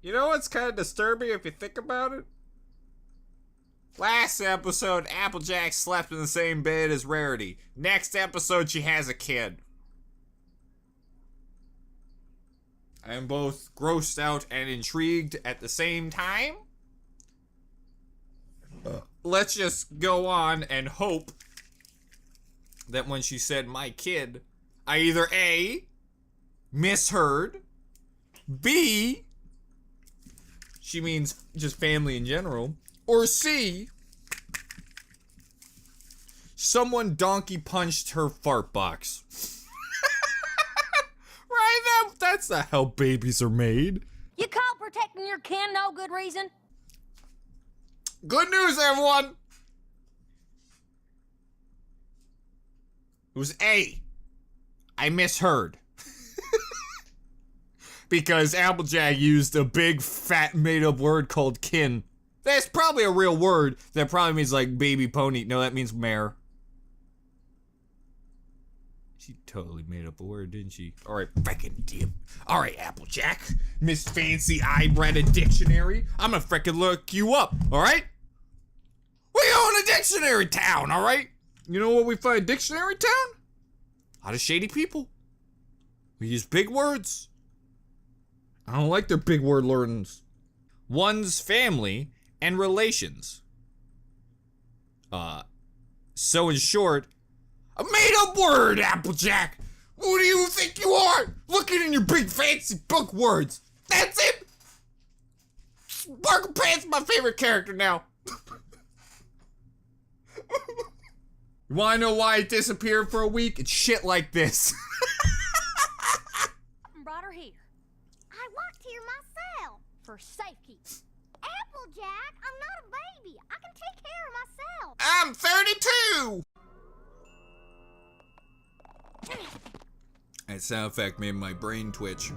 You know what's kind of disturbing if you think about it? Last episode, Applejack slept in the same bed as Rarity. Next episode, she has a kid. I am both grossed out and intrigued at the same time. Let's just go on and hope that when she said my kid, I either A, misheard, B, she means just family in general, or C, someone donkey punched her fart box. Right? That's not how babies are made. You call protecting your kin no good reason? Good news, everyone! It was A. I misheard. Because Applejack used a big, fat, made-up word called kin. That's probably a real word. That probably means, like, baby pony. No, that means mare. She totally made up a word, didn't she? Alright, frickin' dip. Alright, Applejack. Miss Fancy, I read a dictionary. I'm gonna frickin' look you up, alright? We own a dictionary town, alright? You know what we find dictionary town? A lot of shady people. We use big words. I don't like their big word learnings. One's family and relations. So in short, a made-up word, Applejack! Who do you think you are? Looking in your big fancy book words. That's it! Sparkle Pants is my favorite character now. You wanna know why it disappeared for a week? It's shit like this. Brought her here. I walked here myself. For safekeeping. Applejack, I'm not a baby. I can take care of myself. I'm 32! That sound effect made my brain twitch.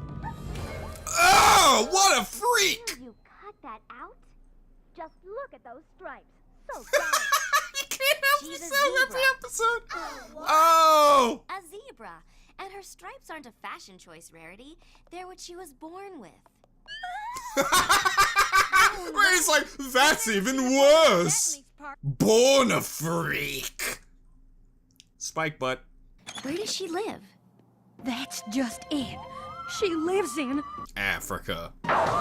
Oh, what a freak! You cut that out? Just look at those stripes. So dark. You can't help She's a yourself every zebra. episode. Oh! A zebra. And her stripes aren't a fashion choice, Rarity. They're what she was born with. Ray's like, that's even worse. Born a freak. Spike butt. Where does she live? That's just it. She lives in... Africa. And that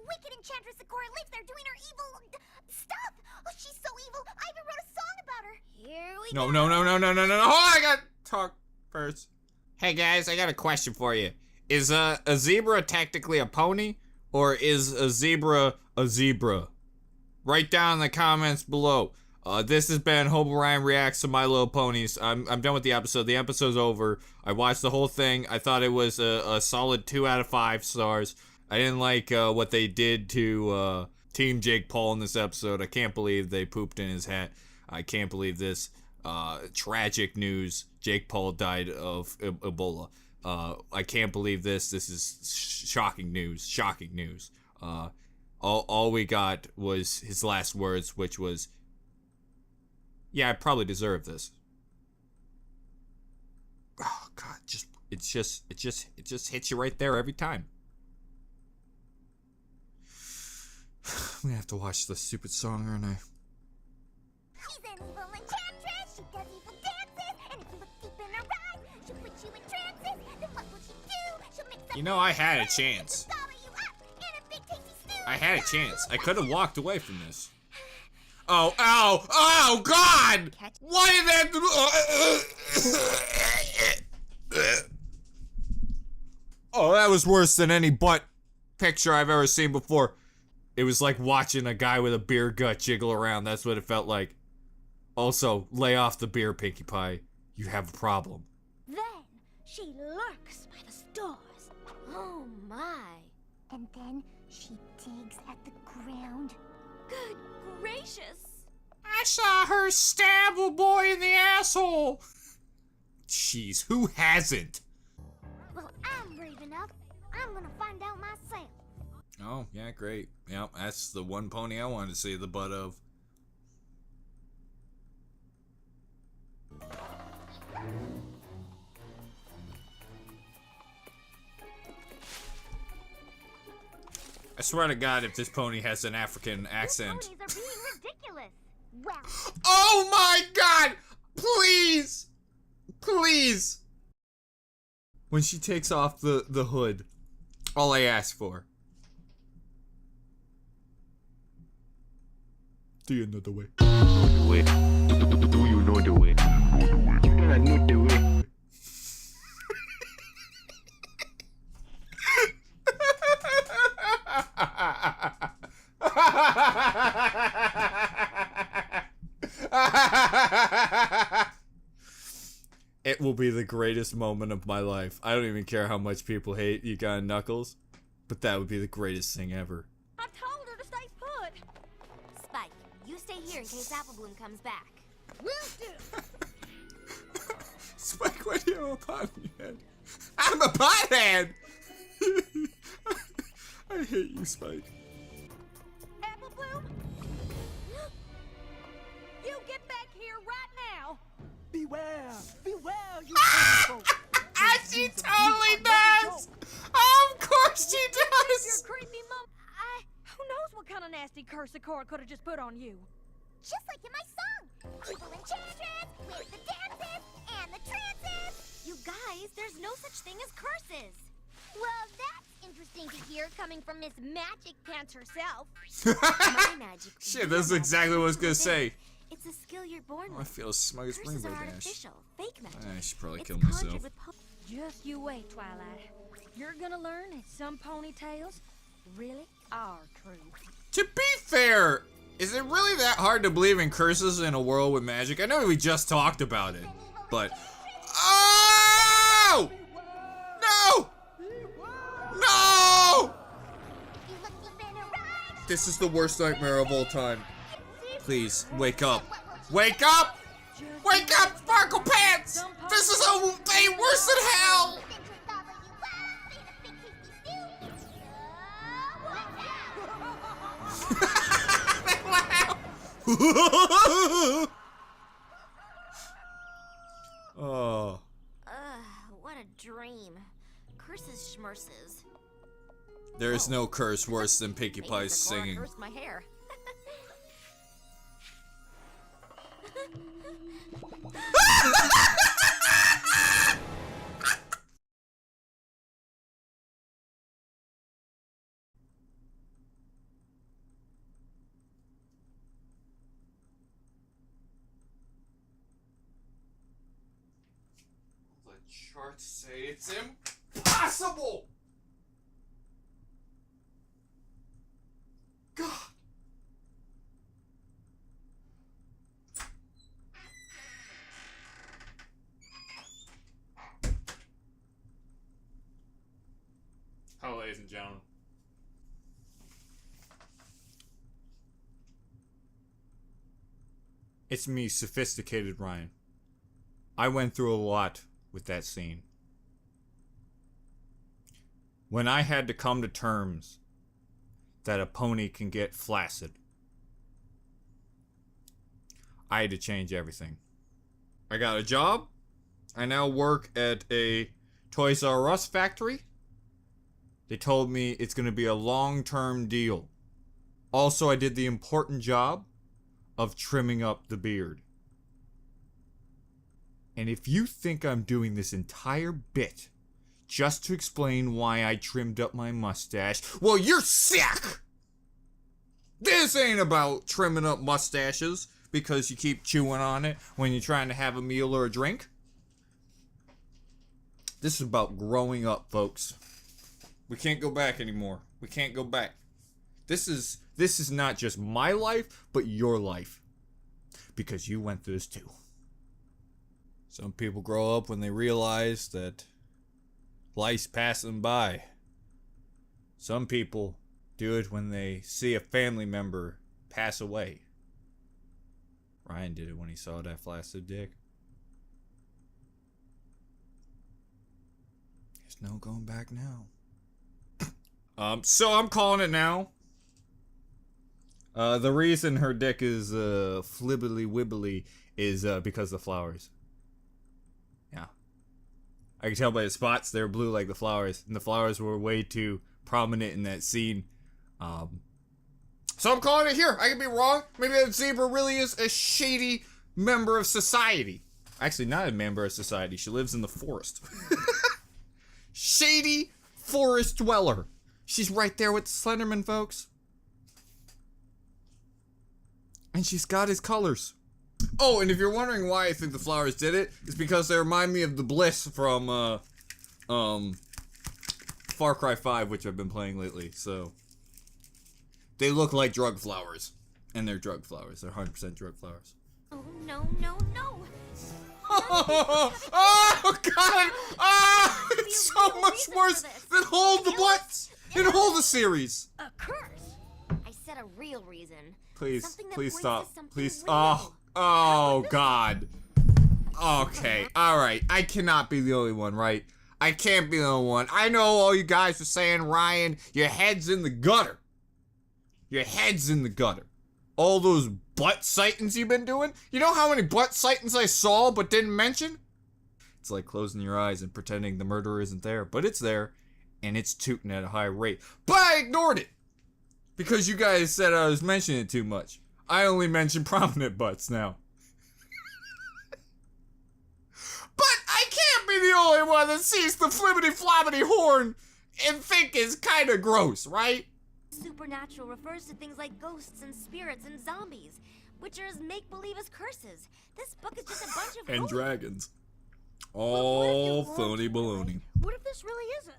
wicked enchantress Sakura lives there doing her evil stuff. Oh, she's so evil. I even wrote a song about her. Here we No. go. Hold on, I gotta talk first. Hey guys, I got a question for you. Is a zebra technically a pony? Or is a zebra a zebra? Write down in the comments below. This has been Hope Ryan Reacts to My Little Ponies. I'm done with the episode. The episode's over. I watched the whole thing. I thought it was a solid 2 out of 5 stars. I didn't like what they did to Team Jake Paul in this episode. I can't believe they pooped in his hat. I can't believe this. Tragic news. Jake Paul died of Ebola. I can't believe this. This is shocking news. Shocking news. All we got was his last words, which was, "Yeah, I probably deserve this." Oh God, it just hits you right there every time. I'm gonna have to watch the stupid song, aren't I? She's an evil enchantress. She does evil dances. And if you look deep in her eyes, she'll put you in trances. Then what will she do? She'll mix up You know, I had a chance. gobble you up in a big tasty stew. I had a chance. I could have walked away from this. Oh, ow, oh, God! Why did that? Oh, that was worse than any butt picture I've ever seen before. It was like watching a guy with a beer gut jiggle around. That's what it felt like. Also, lay off the beer, Pinkie Pie. You have a problem. Then she lurks by the stars. Oh my. And then she digs at the ground. Good gracious. I saw her stab a boy in the asshole. Jeez, who hasn't? Well, I'm brave enough. I'm gonna find out myself. Oh, yeah, great. Yep, that's the one pony I wanted to see the butt of. I swear to God, if this pony has an African accent. You ponies are being ridiculous. Well, Oh my God! Please! Please! When she takes off the hood, all I ask for. Do you know the way? The way. Do you know the way? You gotta know the way. It will be the greatest moment of my life. I don't even care how much people hate you got Knuckles, but that would be the greatest thing ever. I told her to stay put. Spike, you stay here in case Apple Bloom comes back. Will do. Spike, why do you have a pot in your head? I'm a pothead! I hate you, Spike. Apple Bloom? You get back here right now. Beware! Beware, you people! She totally does! Of course she Your does! creepy mom. Who knows what kind of nasty curse the Cora could have just put on you? just like in my song. People enchantress with the dances and the trances. You guys, there's no such thing as curses. Well, that's interesting to hear coming from Miss Magic Pants herself. My magic. Shit, that's exactly what I was gonna say. It's a skill you're born Oh, I with. feel smug as Curses rainbow are dash. artificial, fake magic. I should probably It's kill conjured myself. with Just you wait, Twilight. You're gonna learn that some ponytails really are true. To be fair, is it really that hard to believe in curses in a world with magic? I know we just talked about it, but... Oh! No! No! You look deep in her eyes. This is the worst nightmare of all time. Please, wake up. Wake up! Wake up, Sparkle Pants! This is a thing worse than hell! Oh. what a dream. Curses schmerses. There is no curse worse than Pinkie Maybe Pie's Sakura singing. cursed my hair. The charts say it's impossible! God! Hello, ladies and gentlemen. It's me, Sophisticated Ryan. I went through a lot with that scene. When I had to come to terms that a pony can get flaccid, I had to change everything. I got a job. I now work at a Toys R Us factory. They told me it's going to be a long-term deal. Also, I did the important job of trimming up the beard. And if you think I'm doing this entire bit just to explain why I trimmed up my mustache, well, you're sick! This ain't about trimming up mustaches because you keep chewing on it when you're trying to have a meal or a drink. This is about growing up, folks. We can't go back anymore. We can't go back. This is not just my life, but your life. Because you went through this too. Some people grow up when they realize that life's passing by. Some people do it when they see a family member pass away. Ryan did it when he saw that flaccid dick. There's no going back now. So I'm calling it now. The reason her dick is flibbly wibbly is because of the flowers. Yeah. I can tell by the spots they're blue like the flowers, and the flowers were way too prominent in that scene So I'm calling it here. I could be wrong. Maybe that zebra really is a shady member of society. Actually, not a member of society. She lives in the forest. Shady forest dweller. She's right there with the Slenderman, folks. And she's got his colors. Oh, and if you're wondering why I think the flowers did it, it's because they remind me of the Bliss from, Far Cry 5, which I've been playing lately, so. They look like drug flowers. And they're drug flowers. They're 100% drug flowers. Oh, no, no, no. Oh, God! Oh, it's so much worse than Hold the Butts in Hold the series. A curse. I said a real reason. Please, Something that please brings stop. us something Please. real. Oh, God. Okay, alright. I cannot be the only one, right? I can't be the only one. I know all you guys are saying, Ryan, your head's in the gutter. Your head's in the gutter. All those butt sightings you've been doing? You know how many butt sightings I saw but didn't mention? It's like closing your eyes and pretending the murderer isn't there, but it's there, and it's tooting at a high rate. But I ignored it! Because you guys said I was mentioning it too much. I only mention prominent butts now. But I can't be the only one that sees the flibbity-flobbity horn and think it's kinda gross, right? Supernatural refers to things like ghosts and spirits and zombies, which are as make-believe as curses. This book is just a bunch of And ghosts. dragons. But what if All you want phony to, baloney. right? What if this really isn't?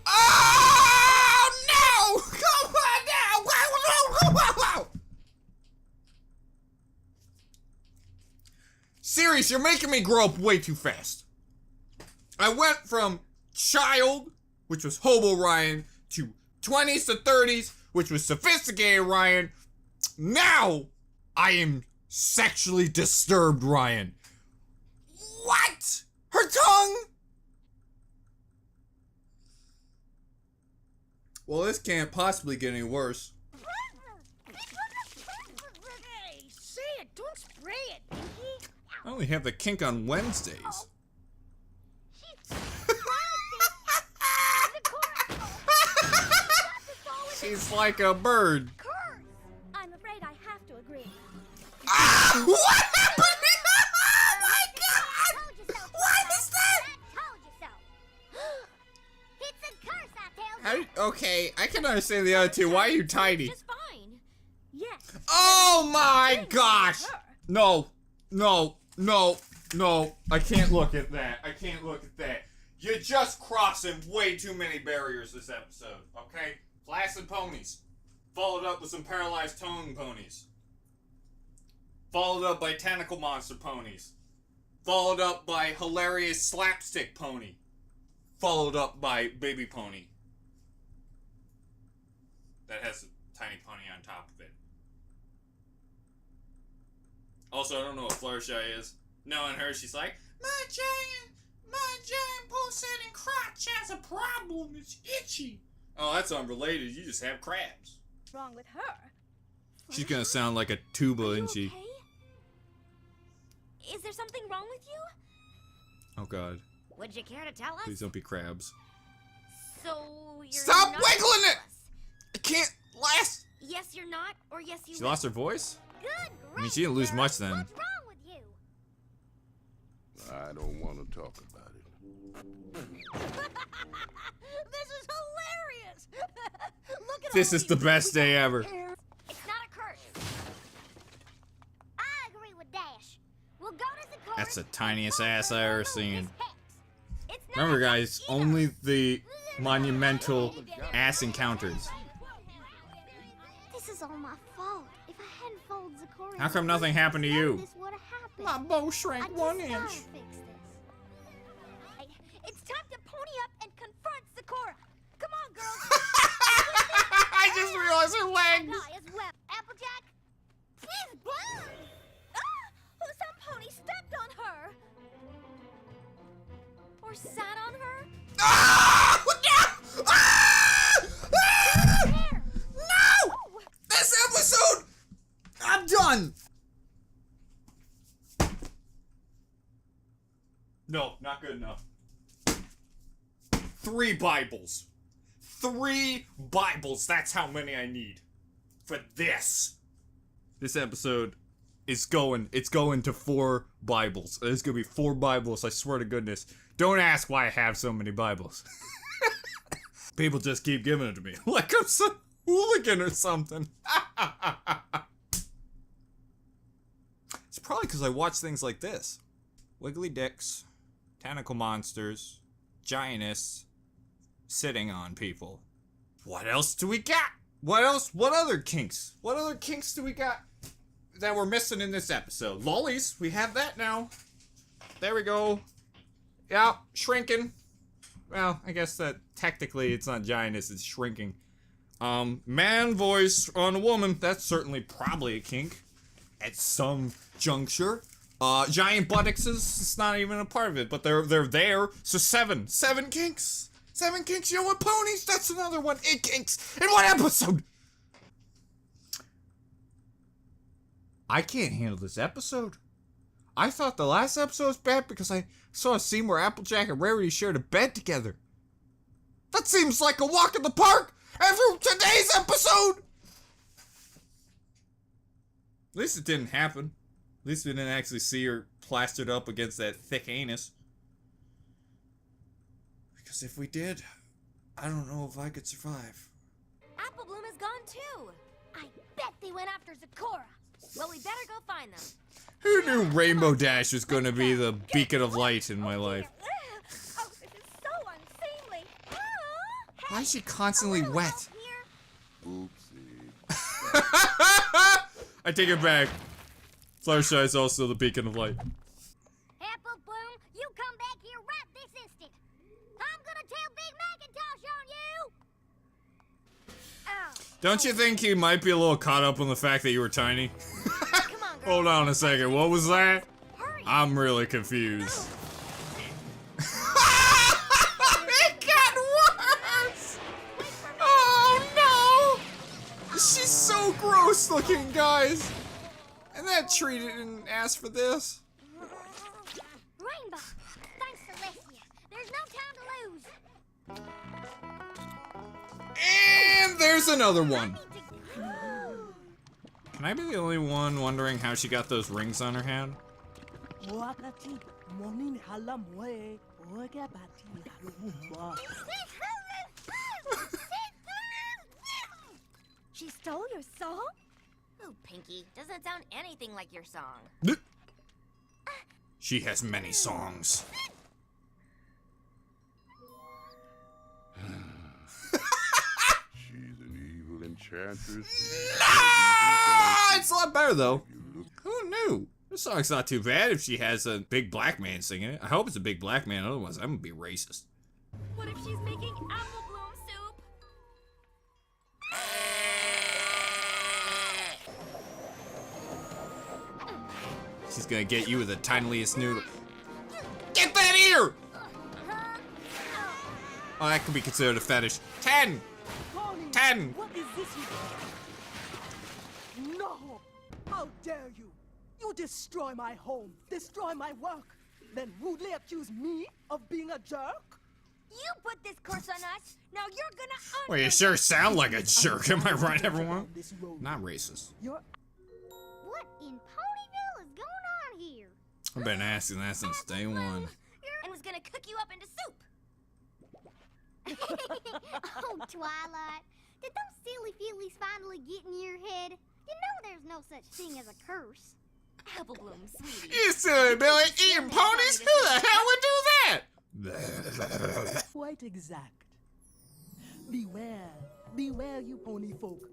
Oh no! Come on now! Wow, wow, wow, wow. Serious, you're making me grow up way too fast. I went from child, which was hobo Ryan, to 20s to 30s, which was sophisticated Ryan. Now, I am sexually disturbed Ryan. What? Her tongue? Well, this can't possibly get any worse. Hey, say it. Don't spray it, Pinky. I only have the kink on Wednesdays. She's like a bird. Curse! I'm afraid I have to agree. Ah! What happened? Oh my God! Told you so, What is that? I told you so. It's a curse, I tell you. Okay, I can understand the other two. Why are you tiny? Just fine. Yes. Oh my gosh! No, no, no, no. I can't look at that. I can't look at that. You're just crossing way too many barriers this episode, okay? Flaccid ponies. Followed up with some paralyzed tongue ponies. Followed up by tentacle monster ponies. Followed up by hilarious slapstick pony. Followed up by baby pony. That has a tiny pony on top of it. Also, I don't know what Fluttershy is. Knowing her, she's like, my giant pulsating crotch has a problem. It's itchy. Oh, that's unrelated. You just have crabs. Wrong with her? She's gonna sound like a tuba, Are you isn't she? okay? Is there something wrong with you? Oh God. Would you care to tell us? Please don't be crabs. So you're Stop not wiggling gonna it! tell us? I can't last. Yes, you're not, or yes, you She will. lost her voice? Good I mean, she didn't lose grief, much Sarah. then. What's wrong with you? I don't want to talk about it. This is hilarious. Look at This all is the these best day ever. It's not a curse. I agree with Dash. We'll go to the court. That's the and tiniest Parker ass I will ever remove seen. his hex. It's not Remember, a guys, curse either. only the monumental ass encounters. This is all my fault. If I hadn't followed Zecora, How come nothing happened to you? This would have happened. My bow I shrank just 1 gotta inch. fix this. It's time to pony up and confront Zecora. Come on, girls. I just realized her legs. Guy as well. Applejack. She's blind. Some pony stepped on her. Or sat on her? Ah! No! Ah! Ah! There. No! This episode! I'm done! No, not good enough. 3 Bibles. 3 Bibles. That's how many I need for this. This episode is going to 4 Bibles. There's gonna be 4 Bibles, I swear to goodness. Don't ask why I have so many Bibles. People just keep giving it to me. Like I'm some hooligan or something. It's probably because I watch things like this. Wiggly dicks, tentacle monsters, giantess, sitting on people. What else do we got? What else? What other kinks? What other kinks do we got that we're missing in this episode? Lollies, we have that now. There we go. Yeah, shrinking. Well, I guess that technically it's not giantess, it's shrinking. Man voice on a woman, that's certainly probably a kink at some juncture. Giant buttocks is not even a part of it, but they're there. So 7 kinks. 7 kinks. You know what, ponies? That's another one. 8 kinks in one episode. I can't handle this episode. I thought the last episode was bad because I saw a scene where Applejack and Rarity shared a bed together. That seems like a walk in the park after today's episode. At least it didn't happen. At least we didn't actually see her plastered up against that thick anus. Because if we did, I don't know if I could survive. Apple Bloom is gone too. I bet they went after Zakora. Well, we better go find them. Who knew Rainbow Dash was going to be the beacon of light in my life? Oh, this is so unseemly. Why is she constantly wet? Oopsie. I take it back. Fluttershy is also the beacon of light. Apple Bloom, you come back here right this instant. I'm gonna tell Big Macintosh on you. Ow. Don't you think he might be a little caught up on the fact that you were tiny? Come on, girl. Hold on a second, what was that? Hurry. I'm really confused. It got worse! Oh no! She's so gross looking, guys! And that tree didn't ask for this. Rainbow, thanks for rescue. There's no time to lose. And there's another one. Need to- Can I be the only one wondering how she got those rings on her hand? Wakati morning halamwe ogabati halumba. She stole your song? Ooh, Pinky, doesn't sound anything like your song. She has many songs. She's an evil enchantress. It's a lot better though. Who knew? This song's not too bad if she has a big black man singing it. I hope it's a big black man, otherwise I'm gonna be racist. What if she's making Apple Bloom soup? She's gonna get you with the tiniest noodle. Get that ear! Oh, that could be considered a fetish. 10! Pony, 10! what is this you do? No! How dare you! You destroy my home, destroy my work, then rudely accuse me of being a jerk? You put this curse on us. Now you're gonna Well, you sure sound like a jerk, am I right, everyone? This road. Not racist. You're What in Ponyville is going on here? I've been asking that since day one. And was gonna cook you up into soup. Oh, Twilight. Did those silly feelies finally get in your head? You know there's no such thing as a curse. Apple Bloom, sweetie. You silly Billy, eating ponies? Who the hell would do that? quite exact. Beware, beware, you pony folk.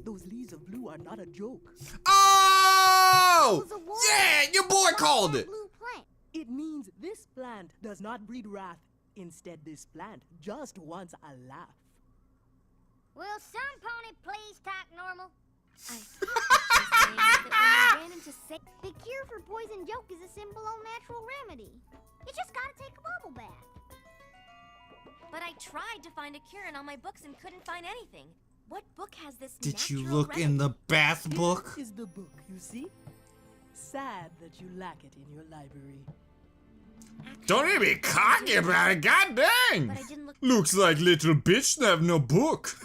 Those leaves of blue are not a joke. Oh! It was a warning. Yeah, your boy called it. Blue plant. It means this plant does not breed wrath. Instead, this plant just wants a laugh. Will some pony please talk normal? I think what she's saying is that when we ran into The cure for poison joke is a simple, all-natural remedy. You just gotta take a bubble bath. But I tried to find a cure in all my books and couldn't find anything. What book has this Did you natural look in the bath book? This is the book, you see? Sad that you lack it in your library. Don't even be cocky about it, god dang! But I didn't look. Looks like little bitch have no book.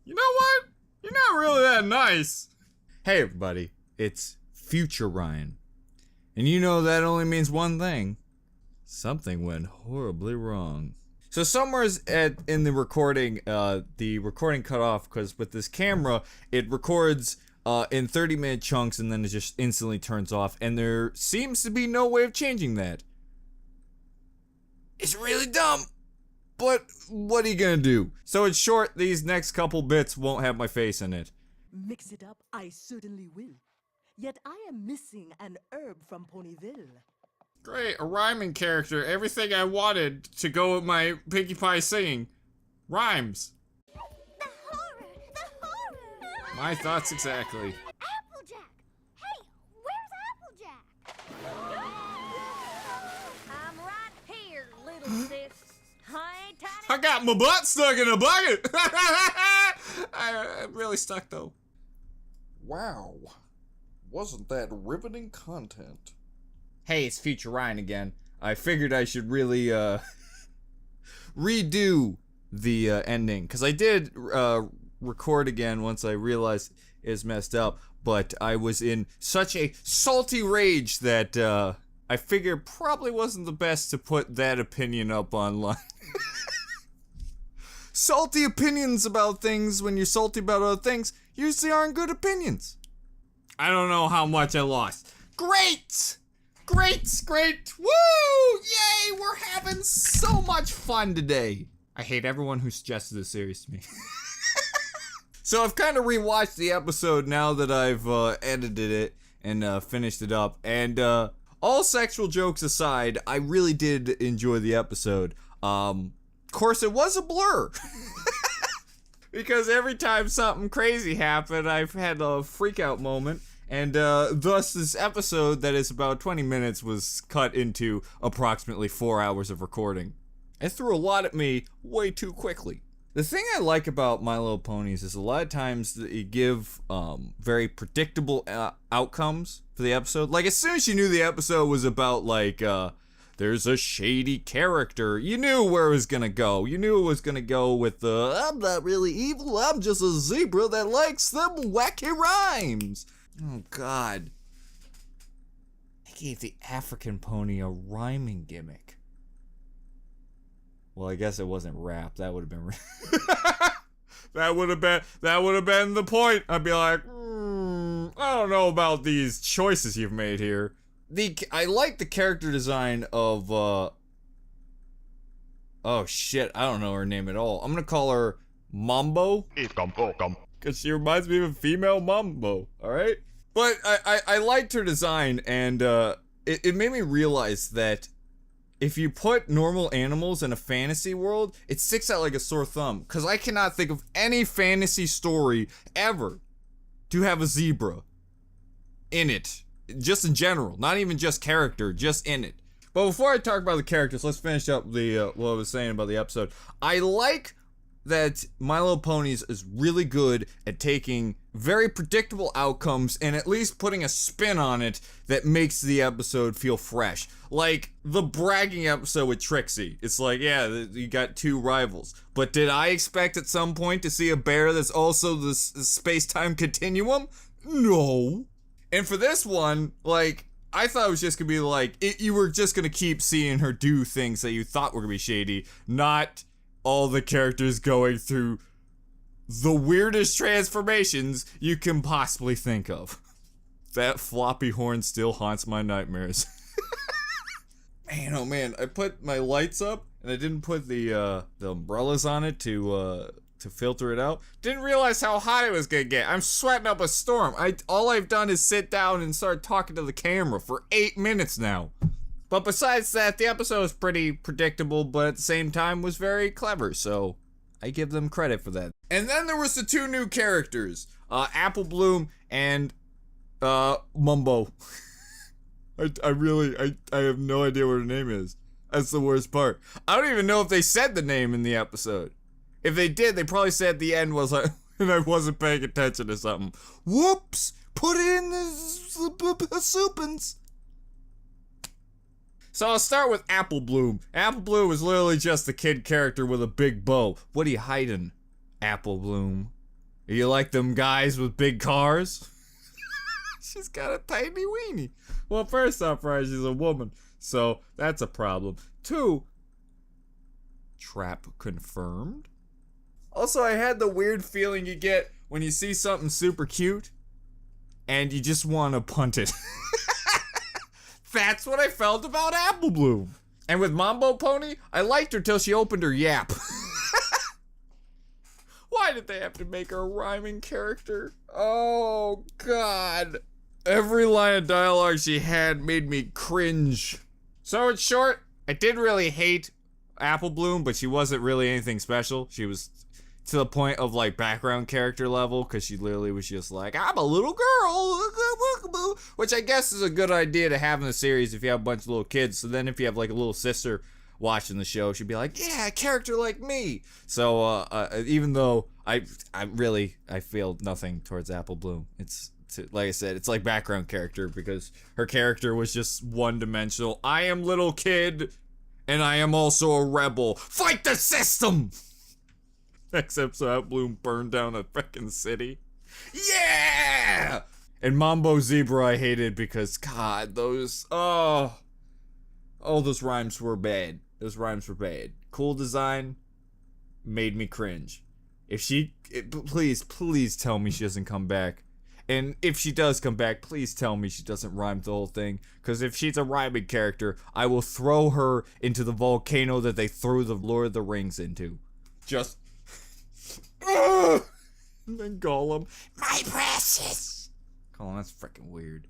You know what? You're not really that nice. Hey everybody, it's Future Ryan. And you know that only means one thing. Something went horribly wrong. So somewhere in the recording cut off because with this camera, it records in 30-minute chunks and then it just instantly turns off. And there seems to be no way of changing that. It's really dumb. But what are you gonna do? So in short, these next couple bits won't have my face in it. Mix it up, I certainly will. Yet I am missing an herb from Ponyville. Great, a rhyming character. Everything I wanted to go with my Pinkie Pie singing. Rhymes. The horror! The horror! My thoughts exactly. Applejack! Hey, where's Applejack? I'm right here, little sis. I ain't tiny. I got my butt stuck in a bucket. I'm really stuck though. Wow. Wasn't that riveting content? Hey, it's Future Ryan again. I figured I should really redo the ending because I did record again once I realized it's messed up, but I was in such a salty rage that I figured probably wasn't the best to put that opinion up online. Salty opinions about things when you're salty about other things usually aren't good opinions. I don't know how much I lost. Great! Great! Woo! Yay! We're having so much fun today. I hate everyone who suggested this series to me. So I've kind of rewatched the episode now that I've edited it and finished it up. And all sexual jokes aside, I really did enjoy the episode. Of course, it was a blur. Because every time something crazy happened, I've had a freak out moment. And thus this episode that is about 20 minutes was cut into approximately 4 hours of recording. It threw a lot at me way too quickly. The thing I like about My Little Ponies is a lot of times that you give very predictable outcomes for the episode. Like as soon as you knew the episode was about like there's a shady character, you knew where it was gonna go. You knew it was gonna go with the I'm not really evil, I'm just a zebra that likes them wacky rhymes. Oh god. They gave the African pony a rhyming gimmick. Well, I guess it wasn't rap. That would have been that would have been the point. I'd be like, I don't know about these choices you've made here. I like the character design of oh shit, I don't know her name at all. I'm gonna call her Mambo. Because she reminds me of a female Mambo, alright? But I liked her design, and it made me realize that if you put normal animals in a fantasy world, it sticks out like a sore thumb. Because I cannot think of any fantasy story ever to have a zebra in it. Just in general, not even just character, just in it. But before I talk about the characters, let's finish up the what I was saying about the episode. I like that My Little Ponies is really good at taking very predictable outcomes and at least putting a spin on it that makes the episode feel fresh. Like the bragging episode with Trixie. It's like, yeah, you got two rivals. But did I expect at some point to see a bear that's also the space-time continuum? No. And for this one, like, I thought it was just gonna be like, you were just gonna keep seeing her do things that you thought were gonna be shady, not all the characters going through the weirdest transformations you can possibly think of. That floppy horn still haunts my nightmares. Man, oh man, I put my lights up and I didn't put the umbrellas on it to filter it out. Didn't realize how hot it was gonna get. I'm sweating up a storm. All I've done is sit down and start talking to the camera for 8 minutes now. But besides that, the episode was pretty predictable, but at the same time was very clever, so I give them credit for that. And then there was the two new characters, Apple Bloom and Mumbo. I have no idea what her name is. That's the worst part. I don't even know if they said the name in the episode. If they did, they probably said at the end was like, and I wasn't paying attention to something. Whoops! Put it in the soupins. So I'll start with Apple Bloom. Apple Bloom is literally just a kid character with a big bow. What are you hiding, Apple Bloom? Are you like them guys with big cars? She's got a tiny weenie. Well, first off, right, she's a woman, so that's a problem. 2, trap confirmed. Also, I had the weird feeling you get when you see something super cute and you just want to punt it. That's what I felt about Apple Bloom. And with Mambo Pony, I liked her till she opened her yap. Why did they have to make her a rhyming character? Oh, God. Every line of dialogue she had made me cringe. So in short, I did really hate Apple Bloom, but she wasn't really anything special. She was to the point of like background character level, because she literally was just like, I'm a little girl, which I guess is a good idea to have in the series if you have a bunch of little kids. So then if you have like a little sister watching the show, she'd be like, yeah, a character like me. So even though I feel nothing towards Apple Bloom, it's like I said, it's like background character, because her character was just one-dimensional. I am little kid, and I am also a rebel. Fight the system! Next episode, Apple Bloom burned down a freaking city. Yeah! And Mambo Zebra I hated because, God, those rhymes were bad. Those rhymes were bad. Cool design made me cringe. Please tell me she doesn't come back. And if she does come back, please tell me she doesn't rhyme the whole thing. Because if she's a rhyming character, I will throw her into the volcano that they threw the Lord of the Rings into. Just... and then Gollum, my precious. Gollum, that's freaking weird.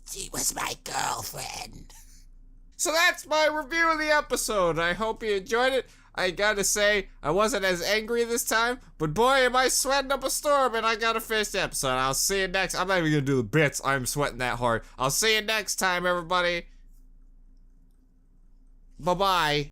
She was my girlfriend. So that's my review of the episode. I hope you enjoyed it. I gotta say, I wasn't as angry this time, but boy, am I sweating up a storm, and I gotta finish the episode. I'll see you next. I'm not even gonna do the bits. I'm sweating that hard. I'll see you next time, everybody. Bye-bye.